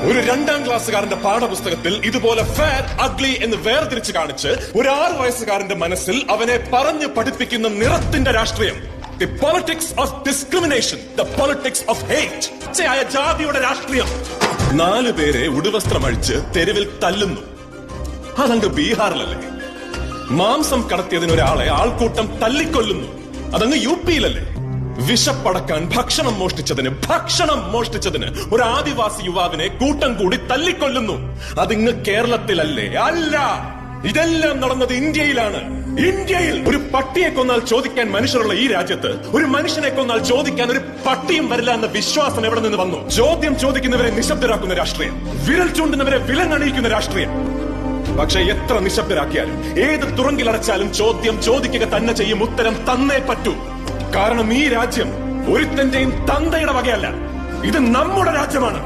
ഒരു 2ാം ക്ലാസ്സുകാരന്റെ പാഠപുസ്തകത്തിൽ ഇതുപോലെ ഫെയർ അഗ്ലി എന്ന് വേർതിരിച്ച് കാണിച്ച് ഒരു 6 വയസ്സുകാരന്റെ മനസ്സിൽ അവനെ പറഞ്ഞു പഠിപ്പിക്കുന്ന നിറത്തിന്റെ രാഷ്ട്രീയം, the politics of discrimination, the politics of hate, പച്ചയായ ജാതിയുടെ രാഷ്ട്രീയം. 4 പേരെ ഉടുവസ്ത്രമഴിച്ച് തെരുവിൽ തല്ലുന്നു. അതങ്ങ് ബീഹാറിലല്ലേ? മാംസം കടത്തിയതിന് ഒരാളെ ആൾക്കൂട്ടം തല്ലിക്കൊല്ലുന്നു. അതങ്ങ് യുപിയിലല്ലേ? വിശപ്പടക്കാൻ ഭക്ഷണം മോഷ്ടിച്ചതിന് ഒരു ആദിവാസി യുവാവിനെ കൂട്ടം കൂടി തല്ലിക്കൊല്ലുന്നു. അതിങ്ങ് കേരളത്തിലല്ലേ? അല്ല, ഇതെല്ലാം നടന്നത് ഇന്ത്യയിലാണ്. ഇന്ത്യയിൽ ഒരു പട്ടിയെ കൊന്നാൽ ചോദിക്കാൻ മനുഷ്യരുള്ള ഈ രാജ്യത്ത് ഒരു മനുഷ്യനെ കൊന്നാൽ ചോദിക്കാൻ ഒരു പട്ടിയും വരില്ല എന്ന വിശ്വാസം എവിടെ നിന്ന് വന്നു? ചോദ്യം ചോദിക്കുന്നവരെ നിശബ്ദരാക്കുന്ന രാഷ്ട്രീയം, വിരൽ ചൂണ്ടുന്നവരെ വിലങ്ങണിയിക്കുന്ന രാഷ്ട്രീയം. പക്ഷെ എത്ര നിശബ്ദരാക്കിയാലും ഏത് തുറങ്കിലടച്ചാലും ചോദ്യം ചോദിക്കുക തന്നെ ചെയ്യും. ഉത്തരം തന്നേ പറ്റൂ. കാരണം ഈ രാജ്യം ഒരുത്തന്റെയും തന്തയുടെ വകയല്ല. ഇത് നമ്മുടെ രാജ്യമാണ്.